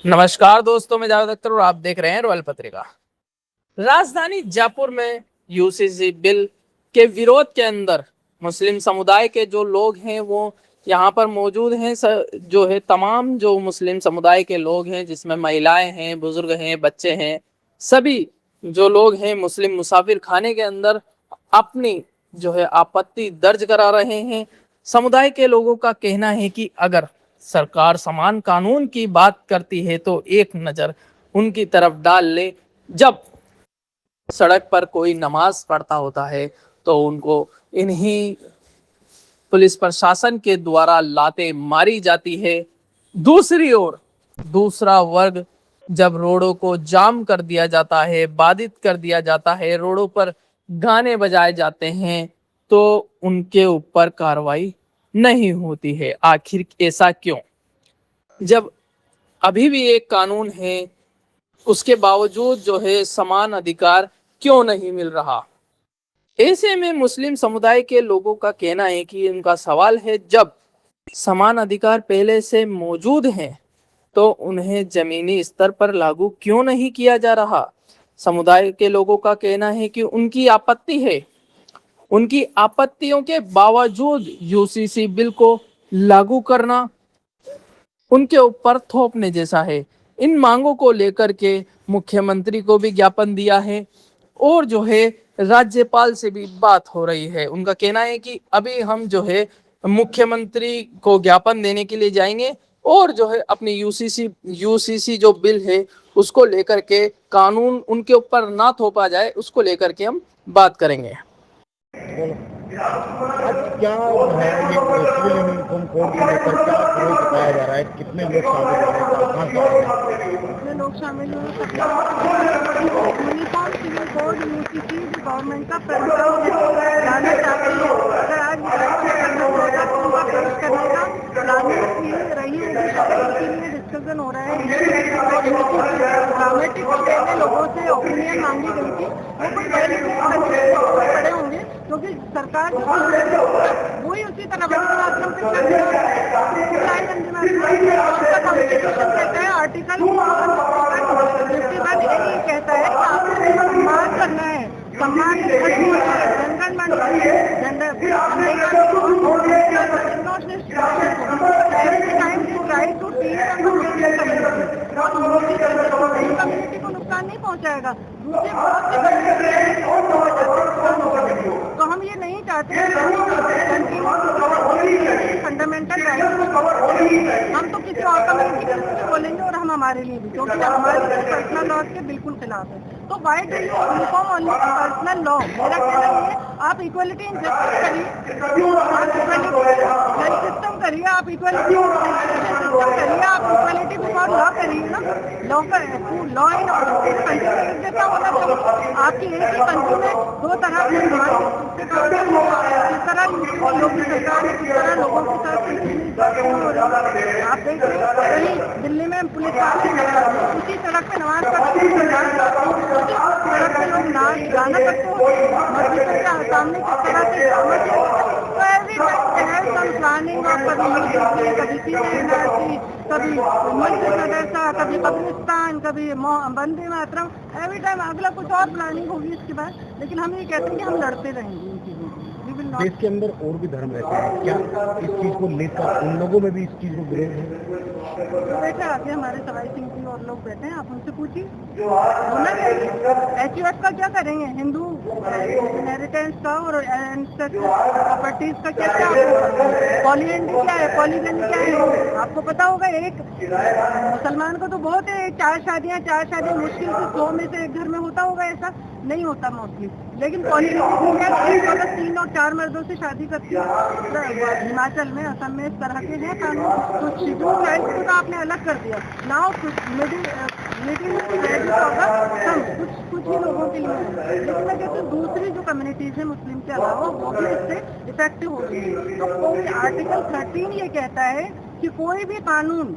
नमस्कार दोस्तों, मैं जावेद अख्तर और आप देख रहे हैं रॉयल पत्रिका। राजधानी जयपुर में यूसीसी बिल के विरोध के अंदर मुस्लिम समुदाय के जो लोग हैं वो यहाँ पर मौजूद हैं। जो है तमाम जो मुस्लिम समुदाय के लोग हैं, जिसमें महिलाएं हैं, बुजुर्ग हैं, बच्चे हैं, सभी जो लोग हैं मुस्लिम मुसाफिर खाने के अंदर अपनी जो है आपत्ति दर्ज करा रहे हैं। समुदाय के लोगों का कहना है कि अगर सरकार समान कानून की बात करती है तो एक नजर उनकी तरफ डाल ले। जब सड़क पर कोई नमाज पढ़ता होता है तो उनको इन्हीं पुलिस प्रशासन के द्वारा लाते मारी जाती है। दूसरी ओर दूसरा वर्ग जब रोडों को जाम कर दिया जाता है, बाधित कर दिया जाता है, रोडों पर गाने बजाए जाते हैं, तो उनके ऊपर कार्रवाई नहीं होती है। आखिर ऐसा क्यों? जब अभी भी एक कानून है, उसके बावजूद जो है समान अधिकार क्यों नहीं मिल रहा? ऐसे में मुस्लिम समुदाय के लोगों का कहना है कि उनका सवाल है, जब समान अधिकार पहले से मौजूद हैं तो उन्हें जमीनी स्तर पर लागू क्यों नहीं किया जा रहा? समुदाय के लोगों का कहना है कि उनकी आपत्ति है, उनकी आपत्तियों के बावजूद यूसीसी बिल को लागू करना उनके ऊपर थोपने जैसा है। इन मांगों को लेकर के मुख्यमंत्री को भी ज्ञापन दिया है और जो है राज्यपाल से भी बात हो रही है। उनका कहना है कि अभी हम जो है मुख्यमंत्री को ज्ञापन देने के लिए जाएंगे और जो है अपनी यूसीसी जो बिल है उसको लेकर के कानून उनके ऊपर ना थोपा जाए, उसको लेकर के हम बात करेंगे। आज क्या है ये सिविल यूनिफॉर्म कोड को लेकर क्या विरोध जताया जा रहा है? कितने लोग शामिल हो रहे हैं, कहाँ शामिल हैं? कितने लोग शामिल हुए? Uniform civil code UCC government का प्रस्ताव लाना चाहते हैं। अगर आज उनका पेश करने का प्लानिंग की रही होगी तो इसीलिए डिस्कशन हो रहा है। ड्रामेटिक वे में लोगों से ओपिनियन मांगी गई थी, वो कुछ पड़े होंगे क्योंकि सरकार वही उसी तरह कॉन्स्टिट्यूशन कहता है आर्टिकल 51 यही कहता है कि आपको सम्मान करना है। सम्मान कम्युनिटी को नुकसान नहीं पहुंचाएगा। दूसरे तो हम ये नहीं चाहते फंडामेंटल राइट। हम तो किसी और कम्युनिटी के लिए बोलेंगे और हम हमारे लिए भी, क्योंकि हमारे पर्सनल लॉ के बिल्कुल खिलाफ है। तो why do you uniform only personal law? मेरा कहना है आप इक्वलिटी इन जस्टिस करिए, सिस्टम करिए, आप इक्वलिटी सिस्टम करिए, आप इक्वलिटी बिफोर लॉ करिए ना। लॉ लॉ इन जैसा होना चाहिए। आपकी एक ही कंट्री में दो तरह के योगी सरकार किस तरह लोगों के साथ आप देख रहे हैं। कहीं दिल्ली में पुलिस उसी सड़क पे नमाज पढ़ते सड़क पे लोग गाना करते हो, मस्जिद के सामने किस तरह से प्लानिंग और कभी कभी मदरसा, कभी कब्रिस्तान, कभी वंदे मातरम, एवरी टाइम अगला कुछ और प्लानिंग होगी इसके बाद। लेकिन हम ये कहते हैं कि हम लड़ते रहेंगे इन चीजों को। देश के अंदर और भी धर्म रहते हैं, क्या इस चीज को लेकर उन लोगों में भी इस चीज को विरोध है? तो बैठे आके हमारे सवाई सिंह जी और लोग बैठे हैं, आप उनसे पूछिए। होना चाहिए। एचयूएफ का क्या करेंगे? हिंदू इनहेरिटेंस का और प्रॉपर्टीज का क्या क्या? पॉलीगेनी क्या है? पॉलीगेनी क्या है? आपको पता होगा। एक मुसलमान को तो बहुत है, चार शादियां मुश्किल से 100 में से एक घर में होता होगा। ऐसा नहीं होता मोस्टली। लेकिन पॉलीगेनी क्या है? एक औरत 3 और 4 मर्दों से शादी करती है। हिमाचल में, असम में इस तरह के हैं कानून। तो शेड्यूल ट्राइब्स को तो आपने अलग कर दिया। नाउ मिडिल होगा कुछ ही लोगों के लिए। लेकिन मैं कहती हूँ दूसरी जो कम्युनिटीज है मुस्लिम के अलावा, वो भी इससे इफेक्टिव हो रही है। तो कोई आर्टिकल 13 ये कहता है कि कोई भी कानून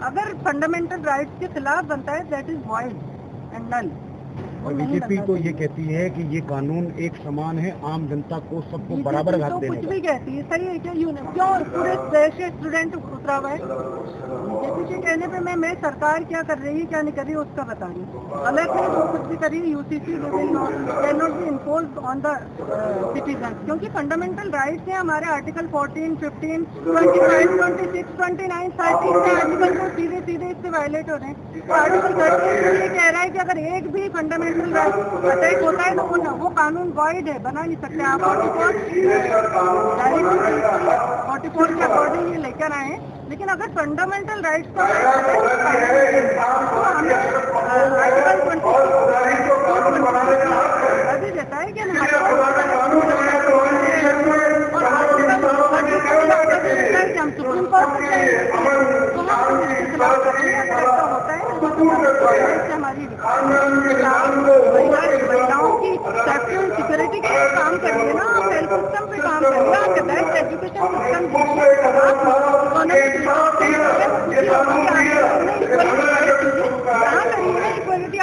अगर फंडामेंटल राइट्स के खिलाफ बनता है, that is void and null. वो नहीं बीजेपी बनना तो चाहिए। ये कहती है कि ये कानून एक समान है, आम जनता को सबको बराबर बीजेपी हक तो देने कुछ का। भी कहती है, सही है क्या? क्यों पूरे देश के स्टूडेंट उतरा हुआ है? बीजेपी के कहने पे मैं सरकार क्या कर रही है क्या नहीं कर रही है उसका बता रही हूँ। गलत है जो कुछ भी करी, UCC can not be impose on the citizen, क्योंकि फंडामेंटल राइट्स हैं हमारे। आर्टिकल 14, 15, 25, 26, 29, 30 से आर्टिकल को सीधे सीधे इससे वायलेट हो रहे हैं। तो आर्टिकल 13 ये कह रहा है कि अगर एक भी फंडामेंटल राइट अटैक होता है तो वो कानून वॉइड है, बना नहीं सकते आप। 44 के अकॉर्डिंग ये लेकर आए हैं, लेकिन अगर फंडामेंटल राइट्स का तो हमें आर्टिकल 26 अभी देता है कि हम सुप्रीम कोर्ट होता है हमारी महिलाओं की सेफ्टी और सिक्योरिटी के काम करिए ना, आप हेल्थ सिस्टम पे काम करिए, आप बेस्ट एजुकेशन इक्वलिटी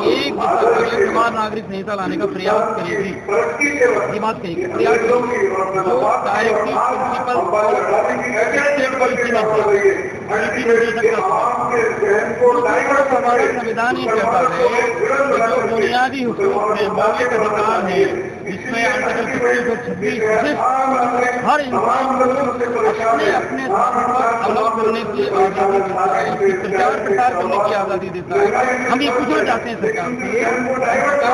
एक समाज नागरिक संहिता लाने का प्रयास करेगी, ये बात कहेगी प्रयास करेगी जो डायरेक्टिव प्रिंसिपल स्टेट पॉलिसी में हमारा संविधान ये कहता है कि जो बुनियादी हुकूक है, मौलिक अधिकार है, जिसमें आर्टिकल 26 हर इंसान को अपने अपने अमल करने की आज़ादी देता है, उसकी प्रचार प्रसार करने की आज़ादी देता है। हम ये पूछना चाहते हैं सरकार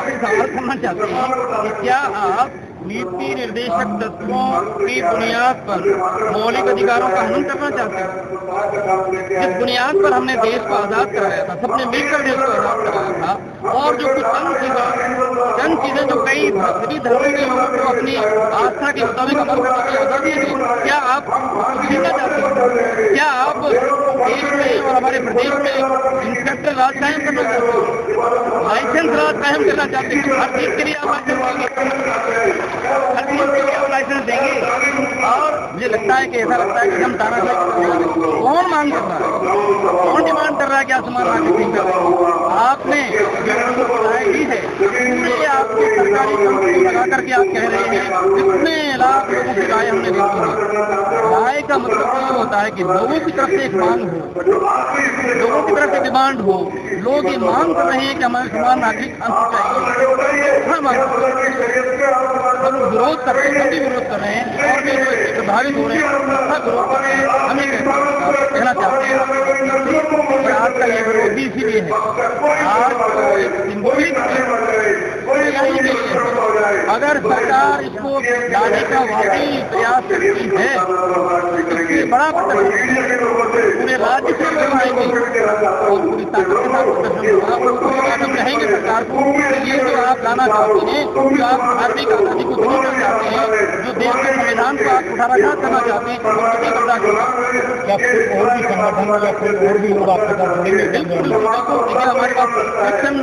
से सवाल करना चाहते हैं कि क्या आप नीति निर्देशक तत्वों की बुनियाद पर मौलिक अधिकारों का हनन करना चाहते हैं? जिस बुनियाद पर हमने देश को आज़ाद कराया था, सबने मिलकर देश को आज़ाद कराया था, और जो कुछ चंद चीजें जो कई सभी धर्मों के लोगों को अपनी आस्था के मुताबिक अमल करने की आज़ादी है, क्या आप छीनना चाहते हैं? क्या आप देश में और हमारे प्रदेश में इंस्पेक्टर राज कायम करना चाहते हैं, लाइसेंस राज कायम करना चाहते हैं? हर चीज के लिए आप हर चीज के लिए आप लाइसेंस देंगे। और मुझे लगता है कि ऐसा लगता है कि हम तानाशाही कौन मांग कर रहा है, कौन डिमांड कर रहा है कि आप समान नागरिक आपने दी है, इसलिए आपको सरकारी कंपनी लगा करके आप कह रहे हैं कितने लाख लोगों की राय हमने देखी है। राय का मतलब ये होता है कि लोगों की तरफ से एक मांग हो, लोगों की तरफ से डिमांड हो, लोग ये मांग कर रहे हैं कि हमारे समान नागरिक अंत चाहिए। हम विरोध कर रहे हैं, सभी विरोध कर रहे हैं, और भी जो इससे प्रभावित हो रहे हैं सब विरोध कर रहे हैं। हम ये कहना चाहते हैं कि आज का ये विरोध भी इसीलिए है, आज सिंबॉलिक अगर सरकार इसको लाने का वाकई प्रयास करती है तो इसलिए बड़ा पूरे राज्य से लोग आएंगे और पूरी ताकत के साथ प्रदर्शन हम कहेंगे सरकार को ये जो आप लाना चाहते हैं, जो आप धार्मिक आज़ादी को दूर करना चाहते हैं, जो देश के संविधान को आप कुठाराघात करना चाहते हैं, क्या कोई और भी संगठन या कोई और भी लोग आपके साथ जुड़ेंगे? देखिए हमारे पास क्रिश्चियन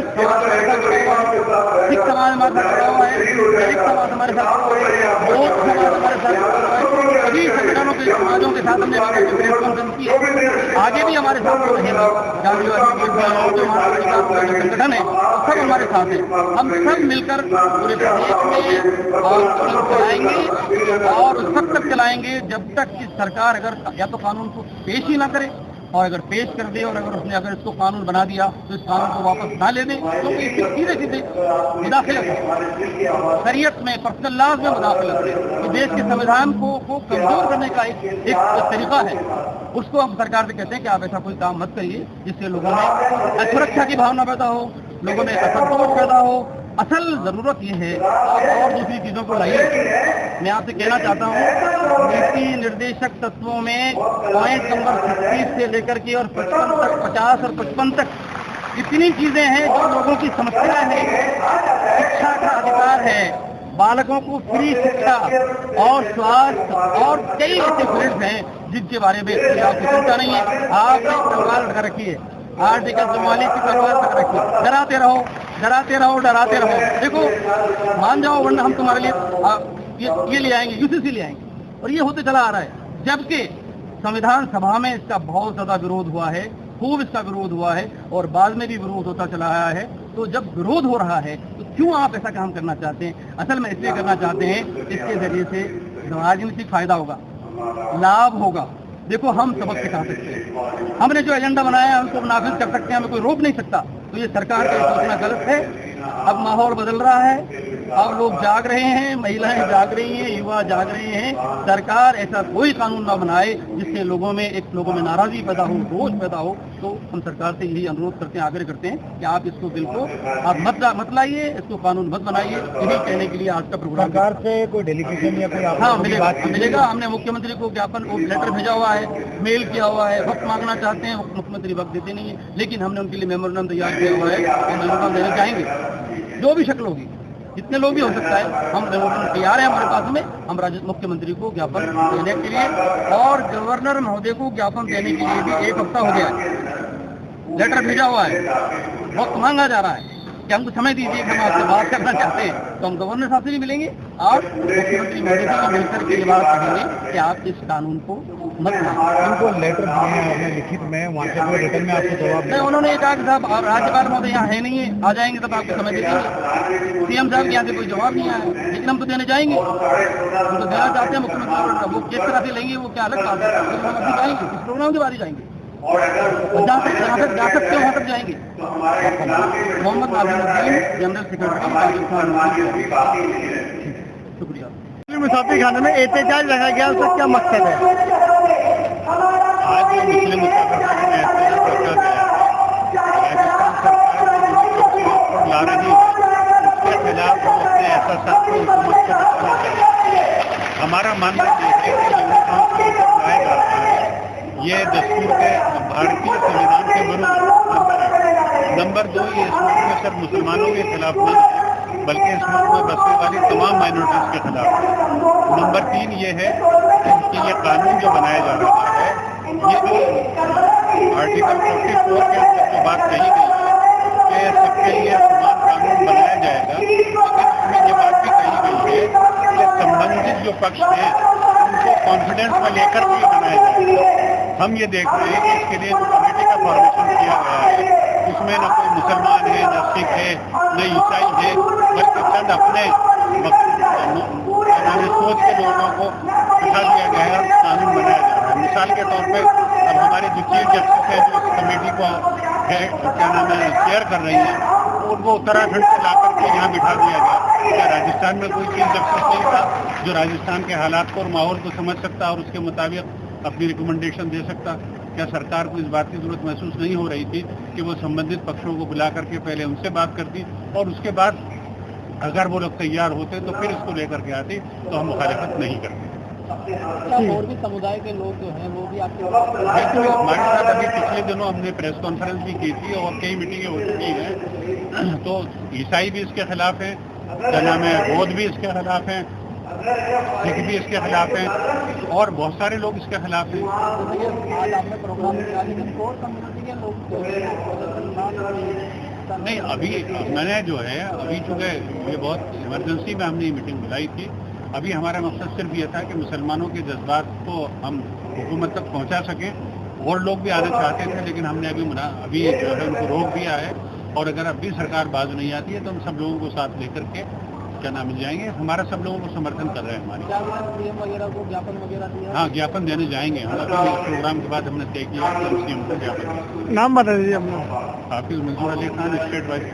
सिख समाज हमारे साथ जुड़ा हुआ है, दलित समाज हमारे साथ जुड़ा हुआ है, बौद्ध समाज हमारे साथ जुड़ा हुआ है। सभी संगठनों के समाजों के साथ हमने प्रेस कॉन्फ्रेंस की है, आगे भी हमारे साथ हो रहेंगे। गांधीवादी जो हमारा संगठन है सब हमारे साथ है। हम सब मिलकर पूरे प्रदेश में आंदोलन चलाएंगे और उस वक्त तक चलाएंगे जब तक कि सरकार अगर या तो कानून को पेश ही ना करे, और अगर पेश कर दे और अगर इसको कानून बना दिया तो इस कानून को वापस ना ले दें, क्योंकि इससे सीधे सीधे मुदाखलत है शरीयत में, पर्सनल लॉज में मुदाखलत है। तो देश के संविधान को कमजोर करने का एक तरीका है। उसको हम सरकार से कहते हैं कि आप ऐसा कोई काम मत करिए जिससे लोगों में असुरक्षा की भावना पैदा हो, लोगों में असंतोष पैदा हो। असल जरूरत ये है और दूसरी चीजों को लाइए। मैं आपसे कहना चाहता हूँ नीति निर्देशक तत्वों में पॉइंट नंबर 36 से लेकर के और 55 तक, 50 और 55 तक इतनी चीजें हैं जो लोगों की समस्या है। शिक्षा का अधिकार है, बालकों को फ्री शिक्षा और स्वास्थ्य और कई ऐसे फील्ड हैं जिनके बारे में आपको चिंता नहीं है। आपने सवाल रख रखी है, आर्टिकल 44 की सवाल रख रखी है, डराते रहो डराते रहो डराते रहो। देखो मान जाओ वरना हम तुम्हारे लिए ये ले आएंगे, यूसीसी ले आएंगे, और ये होते चला आ रहा है। जबकि संविधान सभा में इसका बहुत ज्यादा विरोध हुआ है खूब इसका विरोध हुआ है और बाद में भी विरोध होता चला आया है। तो जब विरोध हो रहा है तो क्यों आप ऐसा काम करना चाहते हैं? असल में इसलिए करना चाहते हैं, इसके जरिए से राजनीतिक फायदा होगा, लाभ होगा। देखो, हम सबक सिखा सकते हैं, हमने जो एजेंडा बनाया है उसको नाफिज कर सकते हैं, हमें कोई रोक नहीं सकता। तो ये सरकार का सोचना गलत है। अब माहौल बदल रहा है, अब लोग जाग रहे हैं, महिलाएं जाग रही हैं, युवा जाग रहे हैं। सरकार ऐसा कोई कानून ना बनाए जिससे लोगों में नाराजगी पैदा हो, रोष पैदा हो। तो हम सरकार से यही अनुरोध करते हैं, आग्रह करते हैं कि आप इसको बिल को आप मत लाइए, इसको कानून मत बनाइए। यही कहने के लिए आज का प्रोग्राम। सरकार से कोई डेलीगेशन या कोई हाँ, मिलेगा। हमने मुख्यमंत्री को ज्ञापन लेटर भेजा हुआ है, मेल किया हुआ है। वक्त मांगना चाहते हैं, मुख्यमंत्री वक्त देते नहीं है, लेकिन हमने उनके लिए मेमोरेंडम तैयार किया हुआ है और मेमोरेंडम देने जाएंगे। जो भी शक्ल होगी, जितने लोग भी हो सकता है, हम मेमोरेंडम तैयार है हमारे पास में। हम मुख्यमंत्री को ज्ञापन देने के लिए और गवर्नर महोदय को ज्ञापन देने के लिए भी 1 हफ्ता हो गया है, लेटर भेजा हुआ है। वक्त मांगा जा रहा है कि हमको समय दीजिए कि हम आपसे बात करना चाहते हैं। तो हम गवर्नर साहब से भी मिलेंगे और मुख्यमंत्री महोदय से भी मिलकर के बात करेंगे कि आप इस कानून को मत लाएं। उनको लेटर दिए हैं आपने लिखित में, वहाँ से कोई रिटर्न में आपको जवाब नहीं, उन्होंने ये कहा कि साहब राज्यपाल महोदय यहाँ है नहीं है, आ जाएंगे तब आपको समय दे देंगे। सीएम साहब के यहाँ से कोई जवाब नहीं आया, लेकिन हम तो देने जाएंगे। हम तो देना चाहते हैं मुख्यमंत्री, वो किस तरह से लेंगे वो क्या अलग बात है, हम अभी जाएंगे, इस प्रोग्राम के बाद ही जाएंगे। जहाँ तक जा सकते हो वहाँ तक जाएंगे। Mohammad Nazimuddin, general secretary Rajasthan. शुक्रिया। मुसाफिर खाने में एहतजाज रखा गया, उसका क्या मकसद है? आज मुस्लिम मुसाफिर खाने में एहतजाज रखा गया है, राजस्थान सरकार ला रही है, उसके खिलाफ अपने एहसास को हुकूमत को बताना चाहिए। हमारा मानना ये है कि यूनिफॉर्म को लाया जा रहा है, ये दस्तूर के भारतीय संविधान के विरुद्ध नंबर 2, ये इस मुल्क में सिर्फ मुसलमानों के खिलाफ नहीं है, बल्कि इस मुल्क में बसने वाली तमाम माइनॉरिटीज के खिलाफ है। नंबर 3 ये है कि ये कानून जो बनाया जा रहा है, ये जो आर्टिकल 44 के अंदर जो बात कही गई है कि सबके लिए समान कानून बनाया जाएगा, लेकिन उसमें ये बात भी कही गई है कि संबंधित जो पक्ष हैं उनको कॉन्फिडेंस में लेकर के बनाया जाएगा। हम ये देख रहे हैं कि इसके लिए जो कमेटी का फॉर्मेशन किया गया है, उसमें न कोई मुसलमान है, न सिख है, न ईसाई है, बल्कि चंद अपने सोच के लोगों को बिठा दिया गया है और कानून बनाया जा रहा है। मिसाल के तौर पर अब हमारे जो चीफ जस्टिस है, जो इस कमेटी को चेयर कर रही है, उनको उत्तराखंड से ला करके यहाँ बिठा दिया गया। क्या राजस्थान में कोई चीफ जस्टिस नहीं था जो राजस्थान के हालात को और माहौल को समझ सकता और उसके मुताबिक अपनी रिकमेंडेशन दे सकता? क्या सरकार को इस बात की जरूरत महसूस नहीं हो रही थी कि वो संबंधित पक्षों को बुला करके पहले उनसे बात करती और उसके बाद अगर वो लोग तैयार होते तो फिर इसको लेकर के आती, तो हम मुखालिफत नहीं करते। और भी समुदाय के लोग जो हैं वो भी आपके हमारे साथ अभी पिछले दिनों हमने प्रेस कॉन्फ्रेंस भी की थी और कई मीटिंगें हो चुकी हैं। तो ईसाई भी इसके खिलाफ हैं, क्या नाम है, बौद्ध भी इसके खिलाफ हैं, सिख भी इसके खिलाफ हैं और बहुत सारे लोग इसके खिलाफ हैं। आज आपने प्रोग्राम किया, लेकिन कोर कम्युनिटी के लोग नहीं, अभी मैंने जो है अभी चूँकि ये बहुत इमरजेंसी में हमने मीटिंग बुलाई थी, अभी हमारा मकसद सिर्फ ये था कि मुसलमानों के जज्बात को हम हुकूमत तक पहुंचा सकें। और लोग भी आना चाहते थे, लेकिन हमने अभी जो है उनको रोक दिया है और अगर अभी सरकार बाज नहीं आती है तो हम सब लोगों को साथ लेकर के क्या नाम मिल जाएंगे। हमारा सब लोगों को समर्थन कर रहे हैं हमारे। सीएम वगैरह को ज्ञापन वगैरह दिया? हाँ, ज्ञापन देने जाएंगे हम। अभी इस प्रोग्राम के बाद हमने तय किया सीएम को ज्ञापन। नाम बता दीजिए अपना। हाफिज मंजूर अली खान, स्टेट वाइस